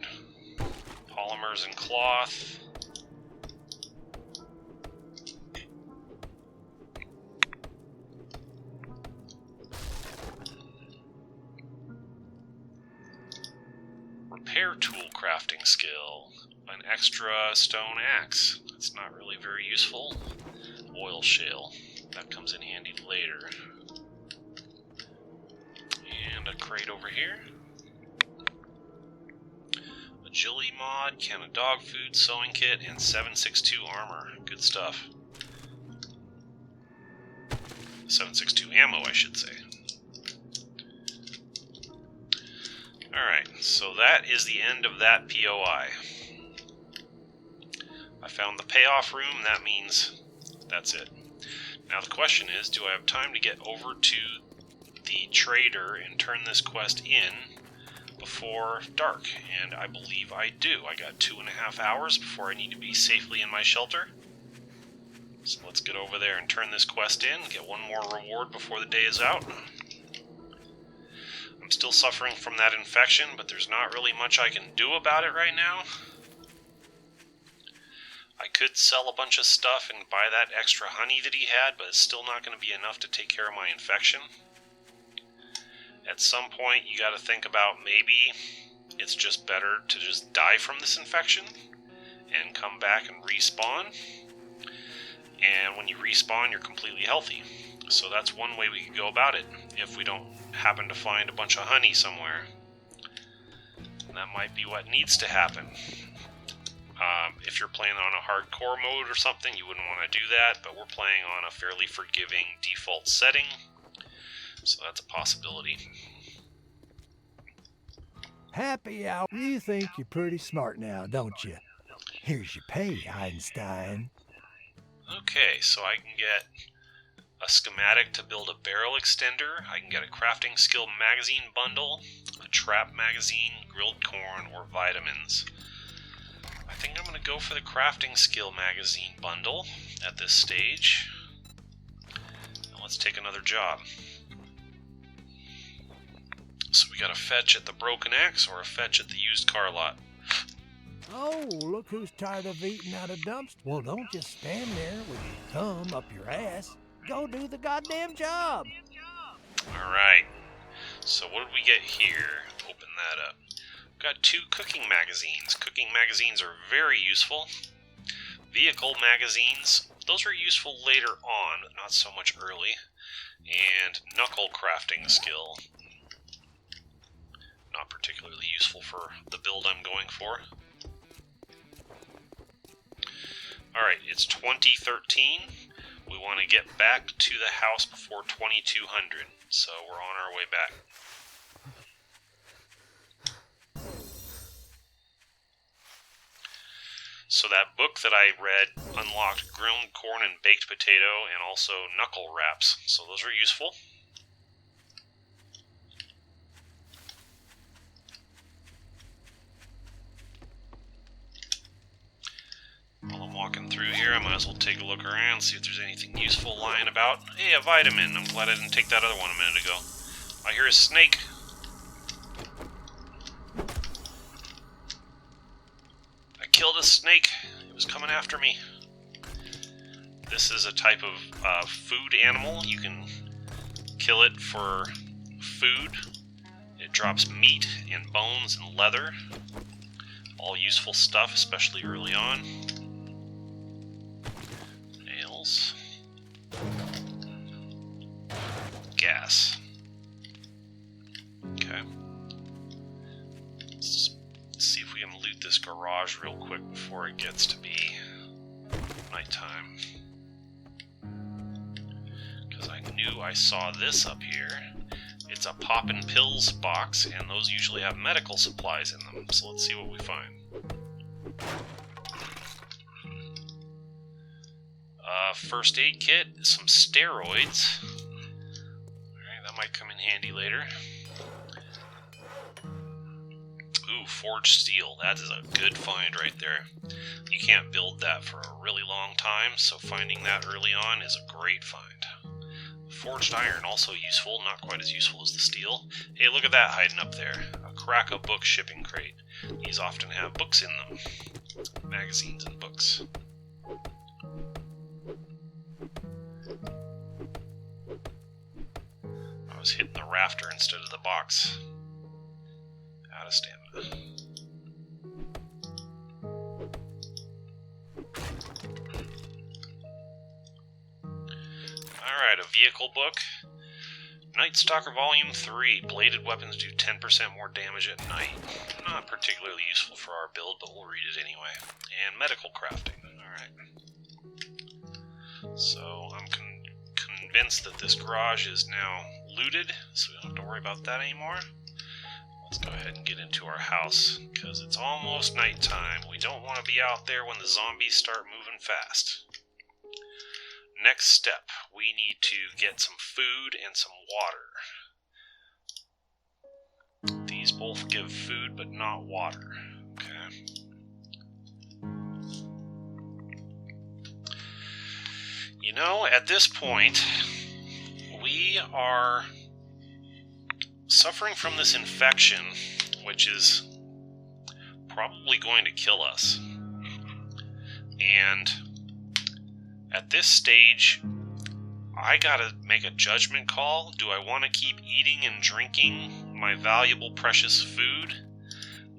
polymers and cloth. Repair tool crafting skill. An extra stone axe. That's not really very useful. Oil shale. That comes in handy later. And a crate over here. Agility mod, can of dog food, sewing kit, and 7.62 armor. Good stuff. 7.62 ammo, I should say. Alright, so that is the end of that POI. I found the payoff room, that means that's it. Now the question is, do I have time to get over to the trader and turn this quest in before dark? And I believe I do. I got 2.5 hours before I need to be safely in my shelter. So let's get over there and turn this quest in, get one more reward before the day is out. I'm still suffering from that infection, but there's not really much I can do about it right now. I could sell a bunch of stuff and buy that extra honey that he had, but it's still not going to be enough to take care of my infection. At some point, you got to think about maybe it's just better to just die from this infection and come back and respawn. And when you respawn, you're completely healthy. So that's one way we could go about it, if we don't happen to find a bunch of honey somewhere. And that might be what needs to happen. If you're playing on a hardcore mode or something, you wouldn't want to do that, but we're playing on a fairly forgiving default setting, so that's a possibility. Happy hour. You think you're pretty smart now, don't you? Here's your pay, Einstein. Okay, so I can get a schematic to build a barrel extender, I can get a crafting skill magazine bundle, a trap magazine, grilled corn, or vitamins. I think I'm going to go for the crafting skill magazine bundle at this stage. Now let's take another job. So we got a fetch at the Broken Axe or a fetch at the used car lot. Oh, look who's tired of eating out of dumpster. Well, don't just stand there with your thumb up your ass. Go do the goddamn job. Alright. So what did we get here? Open that up. Got 2 cooking magazines. Cooking magazines are very useful. Vehicle magazines, those are useful later on, but not so much early. And knuckle crafting skill. Not particularly useful for the build I'm going for. Alright, it's 2013. We want to get back to the house before 2200, so we're on our way back. So that book that I read unlocked grilled corn and baked potato and also knuckle wraps, so those are useful. While I'm walking through here, I might as well take a look around, see if there's anything useful lying about. Hey, a vitamin. I'm glad I didn't take that other one a minute ago. I hear a snake. I killed a snake. It was coming after me. This is a type of food animal. You can kill it for food. It drops meat and bones and leather. All useful stuff, especially early on. Nails. Gas. Okay. Let's see if we can loot this garage real quick before it gets to be nighttime. Because I knew I saw this up here. It's a poppin' pills box, and those usually have medical supplies in them. So let's see what we find. First aid kit, some steroids. Alright, that might come in handy later. Ooh, forged steel. That is a good find right there. You can't build that for a really long time, so finding that early on is a great find. Forged iron, also useful, not quite as useful as the steel. Hey, look at that hiding up there. A Kraka book shipping crate. These often have books in them. Magazines and books. I was hitting the rafter instead of the box. Out of stamina. Alright, a vehicle book. Night Stalker Volume 3. Bladed weapons do 10% more damage at night. Not particularly useful for our build, but we'll read it anyway. And medical crafting. Alright. So, I'm convinced that this garage is now looted, so we don't have to worry about that anymore. Let's go ahead and get into our house, because it's almost nighttime. We don't want to be out there when the zombies start moving fast. Next step, we need to get some food and some water. These both give food, but not water. Okay. You know, at this point, we are suffering from this infection, which is probably going to kill us. And at this stage, I gotta make a judgment call. Do I want to keep eating and drinking my valuable, precious food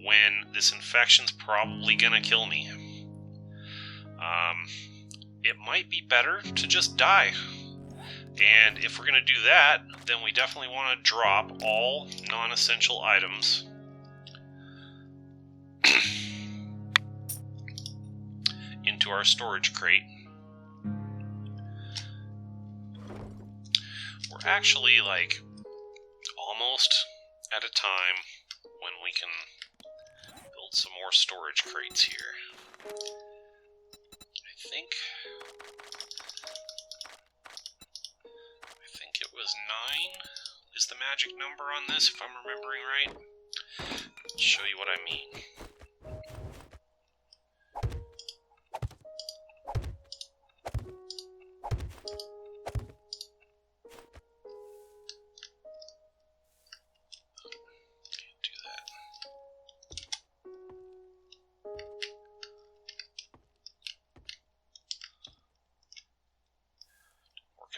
when this infection's probably gonna kill me? It might be better to just die. And if we're gonna do that, then we definitely want to drop all non-essential items into our storage crate. We're actually, like, almost at a time when we can build some more storage crates here. I think it was 9 is the magic number on this, if I'm remembering right. I'll show you what I mean.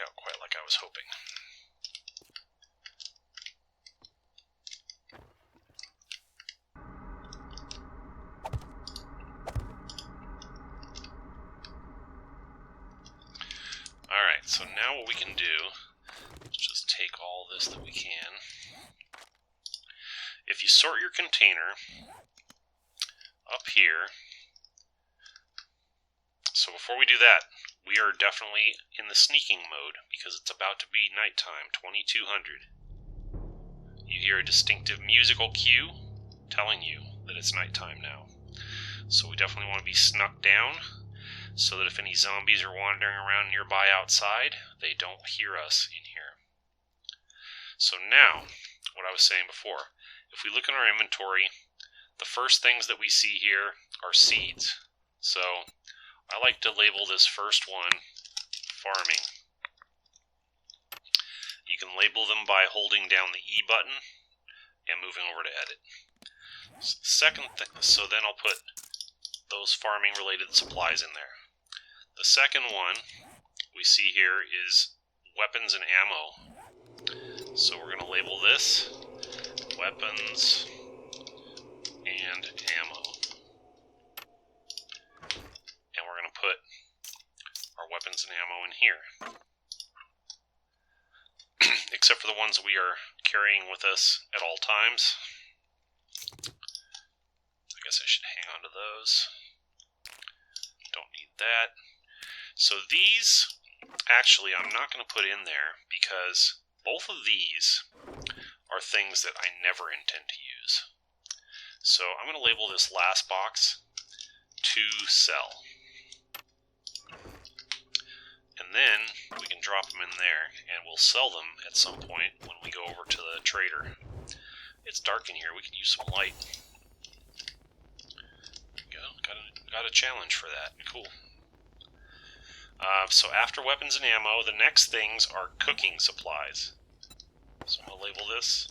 Out quite like I was hoping. Alright, so now what we can do is just take all this that we can. If you sort your container up here, so before we do that, we are definitely in the sneaking mode because it's about to be nighttime, 2200. You hear a distinctive musical cue telling you that it's nighttime now. So we definitely want to be snuck down so that if any zombies are wandering around nearby outside, they don't hear us in here. So now, what I was saying before, if we look in our inventory, the first things that we see here are seeds. So I like to label this first one farming. You can label them by holding down the E button and moving over to edit. So then I'll put those farming related supplies in there. The second one we see here is weapons and ammo. So we're going to label this weapons and ammo. And we're going to put our weapons and ammo in here. Except for the ones we are carrying with us at all times. I guess I should hang on to those. Don't need that. So these, actually, I'm not going to put in there because both of these are things that I never intend to use. So I'm going to label this last box to sell. And then we can drop them in there and we'll sell them at some point when we go over to the trader. It's dark in here, we could use some light. got a challenge for that. Cool. So after weapons and ammo, the next things are cooking supplies. So I'm going to label this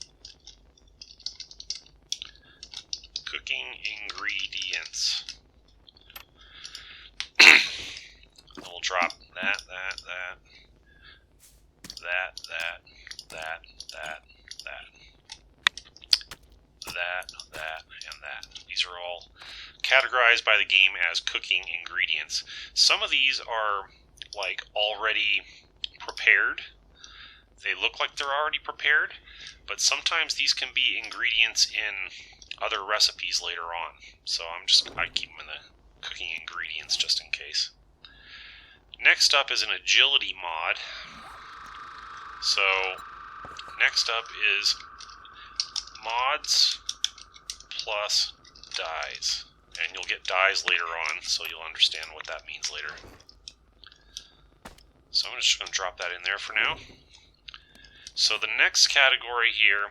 cooking ingredients. We'll drop that, and that. These are all categorized by the game as cooking ingredients. Some of these are like already prepared. They look like they're already prepared, but sometimes these can be ingredients in other recipes later on. So I keep them in the cooking ingredients just in case. Next up is an agility mod. So next up is mods plus dyes. And you'll get dyes later on, so you'll understand what that means later. So I'm just going to drop that in there for now. So the next category here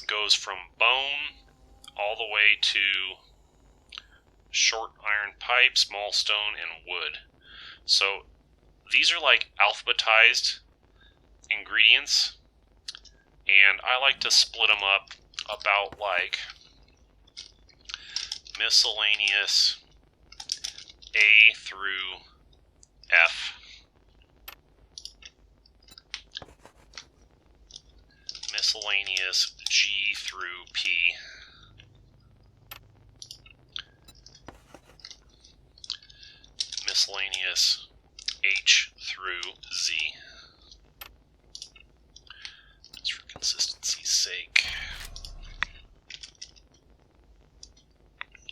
goes from bone all the way to short iron pipe, small stone, and wood. So these are like alphabetized ingredients, and I like to split them up about like miscellaneous A through F. Miscellaneous G through P. Miscellaneous H through Z. Just for consistency's sake.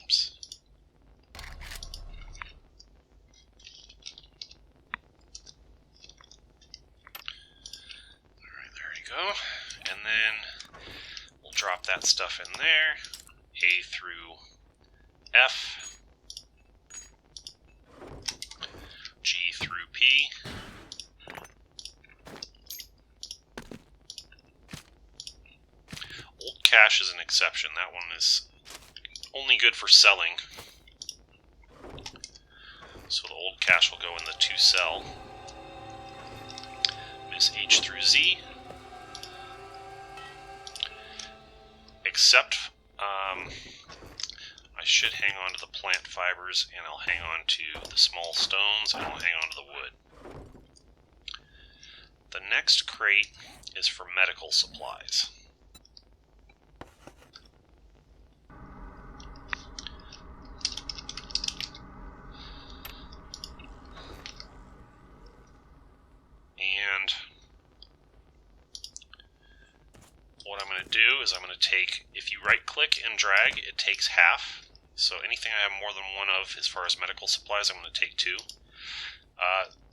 Oops. Alright, there you go. And then we'll drop that stuff in there. A through F. G through P. Old cache is an exception. That one is only good for selling. So the old cache will go in the to sell. Miss H through Z. Except I should hang on to the plant fibers, and I'll hang on to the small stones, and I'll hang on to the wood. The next crate is for medical supplies. And what I'm going to do is I'm going to take, if you right click and drag, it takes half. So anything I have more than one of as far as medical supplies, I'm going to take 2.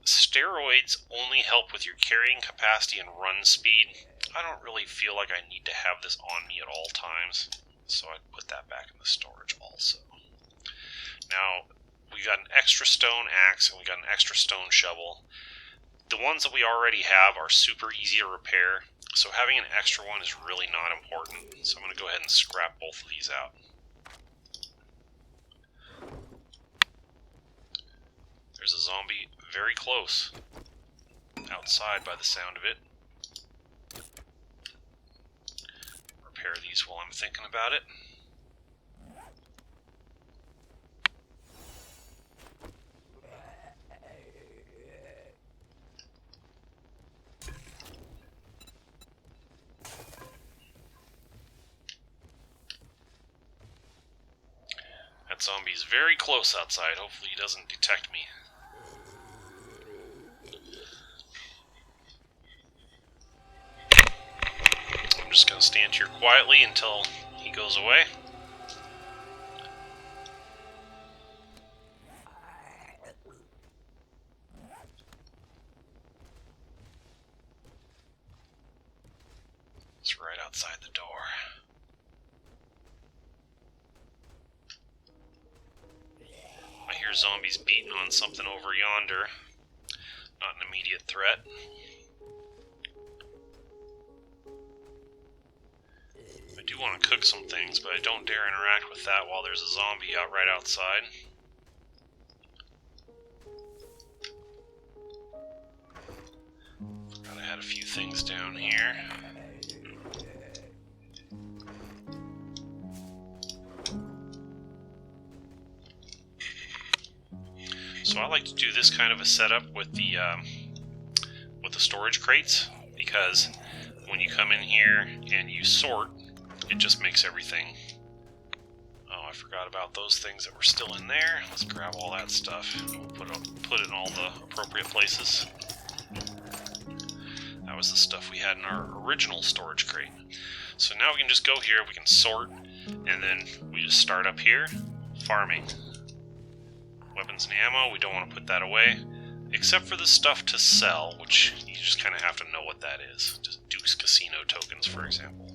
Steroids only help with your carrying capacity and run speed. I don't really feel like I need to have this on me at all times, so I put that back in the storage also. Now, we got an extra stone axe and we got an extra stone shovel. The ones that we already have are super easy to repair, so having an extra one is really not important. So I'm going to go ahead and scrap both of these out. There's a zombie very close, outside by the sound of it. Repair these while I'm thinking about it. That zombie's very close outside. Hopefully he doesn't detect me. I'm just going to stand here quietly until he goes away. It's right outside the door. I hear zombies beating on something over yonder. Not an immediate threat. I do want to cook some things, but I don't dare interact with that while there's a zombie out right outside. things down here. So I like to do this kind of a setup with the storage crates, because when you come in here and you sort, it just makes everything... Oh, I forgot about those things that were still in there. Let's grab all that stuff. We'll put it in all the appropriate places. That was the stuff we had in our original storage crate. So now we can just go here, we can sort, and then we just start up here, farming. Weapons and ammo, we don't want to put that away, except for the stuff to sell, which you just kind of have to know what that is. Just Duke's Casino tokens, for example.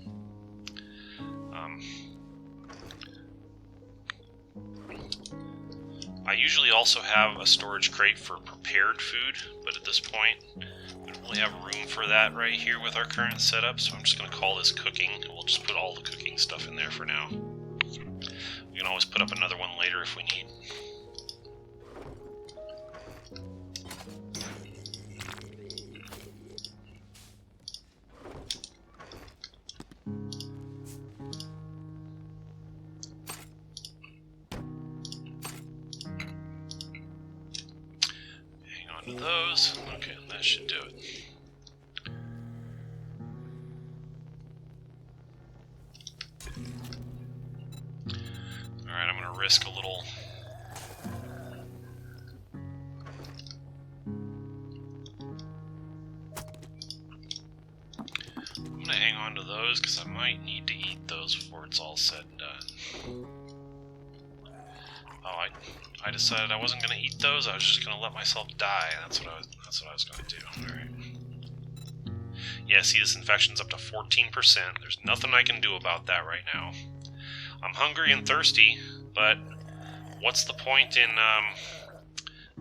I usually also have a storage crate for prepared food, but at this point, we don't really have room for that right here with our current setup, so I'm just going to call this cooking, and we'll just put all the cooking stuff in there for now. We can always put up another one later if we need. Those. Okay, that should do it. Alright, I'm going to risk a little. I'm going to hang on to those because I might need to eat those before it's all said and done. Oh, I decided I wasn't going to eat those. I was just going to let myself die. That's what I was going to do. All right. Yeah, see, this infection's up to 14%. There's nothing I can do about that right now. I'm hungry and thirsty, but what's the point in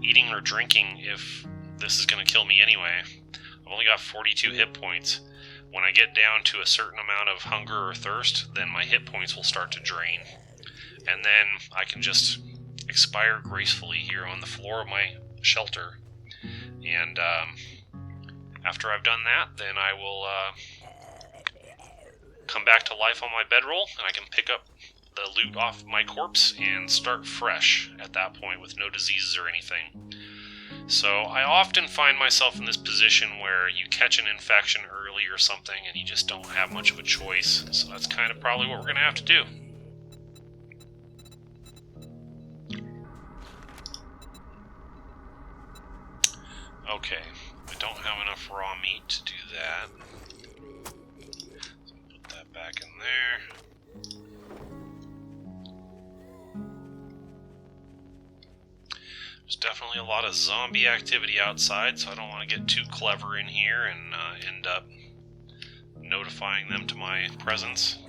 eating or drinking if this is going to kill me anyway? I've only got 42 hit points. When I get down to a certain amount of hunger or thirst, then my hit points will start to drain. And then I can just expire gracefully here on the floor of my shelter. And after I've done that, then I will come back to life on my bedroll, and I can pick up the loot off my corpse and start fresh at that point with no diseases or anything. So I often find myself in this position where you catch an infection early or something and you just don't have much of a choice. So that's kind of probably what we're going to have to do. Okay, I don't have enough raw meat to do that. So put that back in there. There's definitely a lot of zombie activity outside, so I don't want to get too clever in here and end up notifying them to my presence.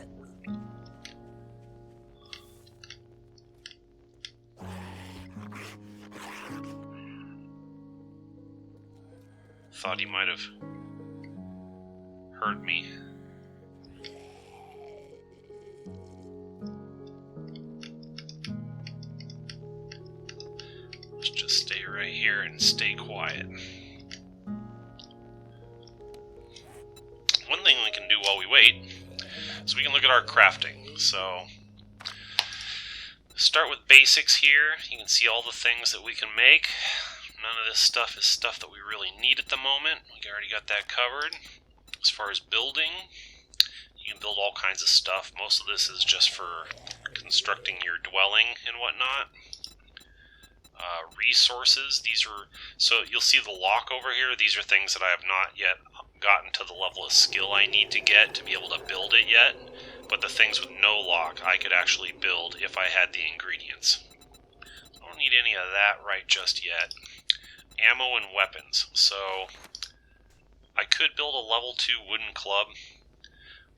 Thought he might have heard me. Let's just stay right here and stay quiet. One thing we can do while we wait is we can look at our crafting. So, start with basics here. You can see all the things that we can make. None of this stuff is stuff that we really need at the moment. We already got that covered. As far as building, you can build all kinds of stuff. Most of this is just for constructing your dwelling and whatnot. Resources, these are, so you'll see the lock over here. These are things that I have not yet gotten to the level of skill I need to get to be able to build it yet. But the things with no lock, I could actually build if I had the ingredients. I don't need any of that right just yet. Ammo and weapons. So I could build a level 2 wooden club.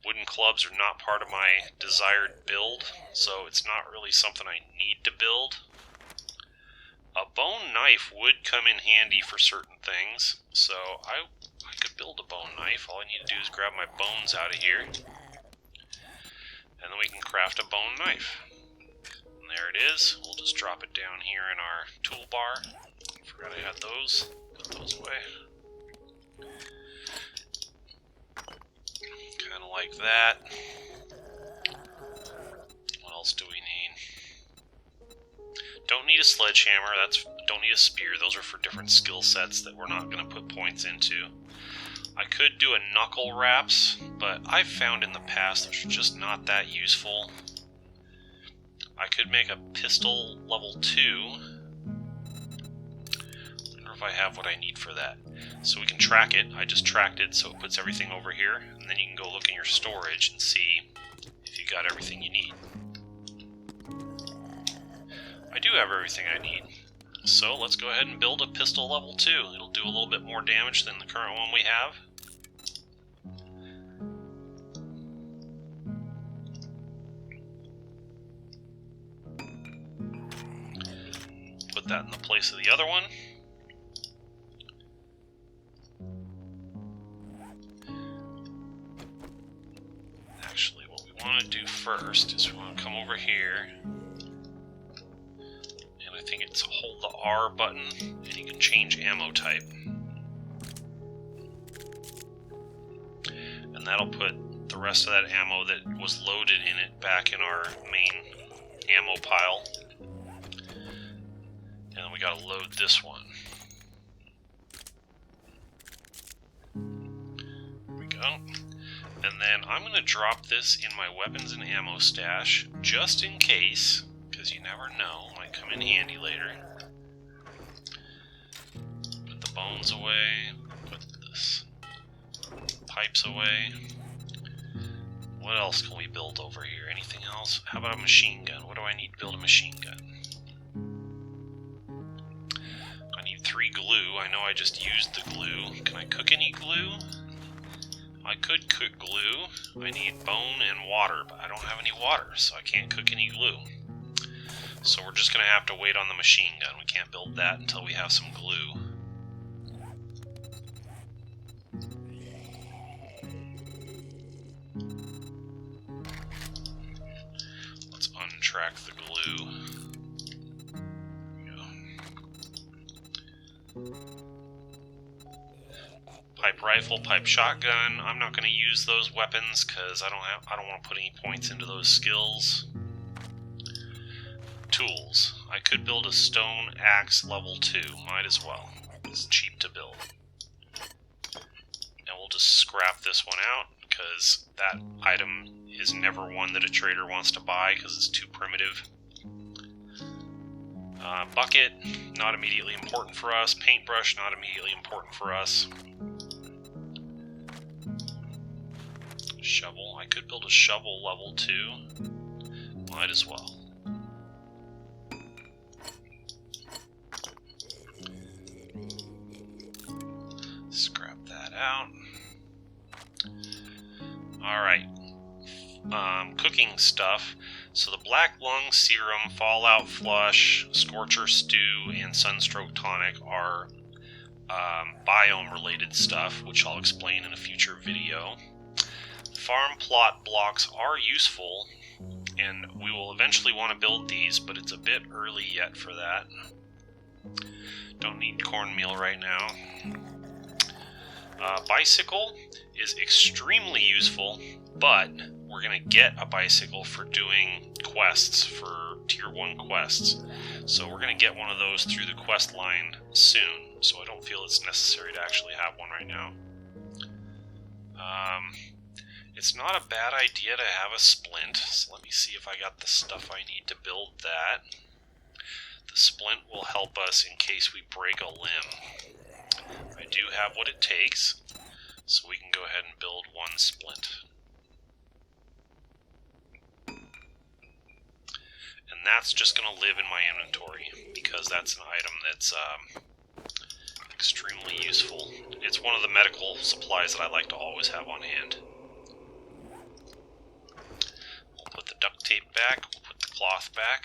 Wooden clubs are not part of my desired build, so it's not really something I need to build. A bone knife would come in handy for certain things, so I could build a bone knife. All I need to do is grab my bones out of here, and then we can craft a bone knife. And there it is. We'll just drop it down here in our toolbar. Forgot I had those. Put those away. like that. What else do we need? Don't need a sledgehammer. Don't need a spear. Those are for different skill sets that we're not going to put points into. I could do a knuckle wraps, but I've found in the past those are just not that useful. I could make a pistol level 2. I wonder if I have what I need for that. So we can track it. I just tracked it, so it puts everything over here, and then you can go look in your storage and see if you got everything you need. I do have everything I need. So let's go ahead and build a pistol level 2. It'll do a little bit more damage than the current one we have. Put that in the place of the other one. Actually, what we want to do first is we want to come over here. I think it's hold the R button, and you can change ammo type. And that'll put the rest of that ammo that was loaded in it back in our main ammo pile. And then we gotta load this one. There we go. And then I'm gonna drop this in my weapons and ammo stash, just in case, because you never know, might come in handy later. Put the bones away, put this pipes away. What else can we build over here? Anything else? How about a machine gun? What do I need to build a machine gun? I need 3 glue. I know I just used the glue. Can I cook any glue? I could cook glue. I need bone and water, but I don't have any water, so I can't cook any glue. So we're just going to have to wait on the machine gun. We can't build that until we have some glue. Let's untrack the glue. There we go. Pipe rifle, pipe shotgun. I'm not going to use those weapons because I don't want to put any points into those skills. Tools. I could build a stone axe level 2. Might as well. It's cheap to build. And we'll just scrap this one out because that item is never one that a trader wants to buy because it's too primitive. Bucket, not immediately important for us. Paintbrush, not immediately important for us. Shovel. I could build a shovel level 2. Might as well. Scrap that out. Alright. Cooking stuff. So the Black Lung Serum, Fallout Flush, Scorcher Stew, and Sunstroke Tonic are biome-related stuff, which I'll explain in a future video. Farm plot blocks are useful, and we will eventually want to build these, but it's a bit early yet for that. Don't need cornmeal right now. Bicycle is extremely useful, but we're going to get a bicycle for doing quests, for tier 1 quests. So we're going to get one of those through the quest line soon, so I don't feel it's necessary to actually have one right now. It's not a bad idea to have a splint, so let me see if I got the stuff I need to build that. The splint will help us in case we break a limb. I do have what it takes, so we can go ahead and build 1 splint. And that's just going to live in my inventory, because that's an item that's extremely useful. It's one of the medical supplies that I like to always have on hand. We'll put the duct tape back, we'll put the cloth back.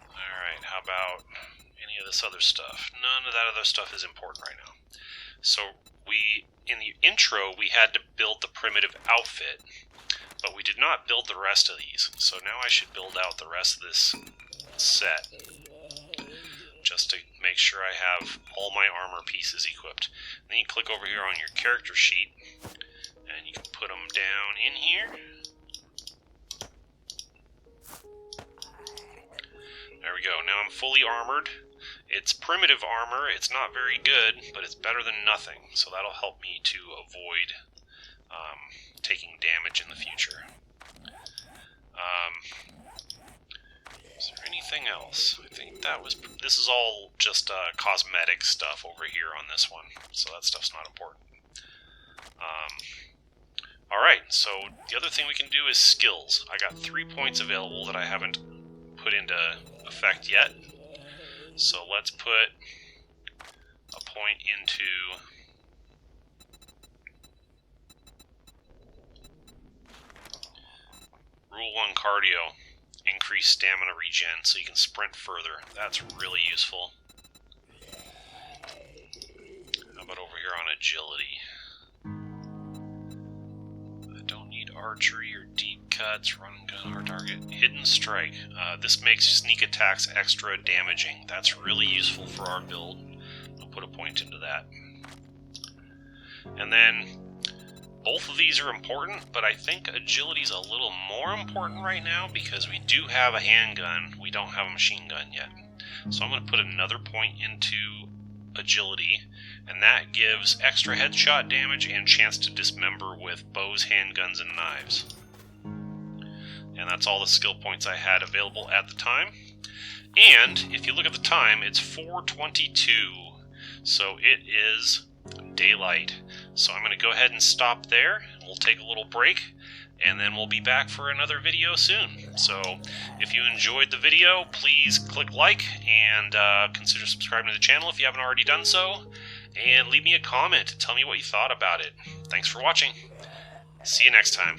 Alright, how about any of this other stuff? None of that other stuff is important right now. So in the intro, we had to build the primitive outfit, but we did not build the rest of these. So now I should build out the rest of this set, just to make sure I have all my armor pieces equipped. Then you click over here on your character sheet, put them down in here. There we go. Now I'm fully armored. It's primitive armor. It's not very good, but it's better than nothing. So that'll help me to avoid taking damage in the future. Is there anything else? I think this is all just cosmetic stuff over here on this one, so that stuff's not important. Alright, so the other thing we can do is skills. I got 3 points available that I haven't put into effect yet. So let's put a point into Rule 1 Cardio. Increase stamina regen so you can sprint further. That's really useful. How about over here on agility? I don't need archery or deep cuts, run and gun, hard target. Hidden strike. This makes sneak attacks extra damaging. That's really useful for our build. I'll put a point into that. And then both of these are important, but I think agility's a little more important right now because we do have a handgun. We don't have a machine gun yet. So I'm going to put another point into agility, and that gives extra headshot damage and chance to dismember with bows, handguns, and knives. And that's all the skill points I had available at the time. And if you look at the time, it's 4:22, so it is daylight. So I'm going to go ahead and stop there. We'll take a little break, and then we'll be back for another video soon. So if you enjoyed the video, please click like and consider subscribing to the channel if you haven't already done so. And leave me a comment to tell me what you thought about it. Thanks for watching. See you next time.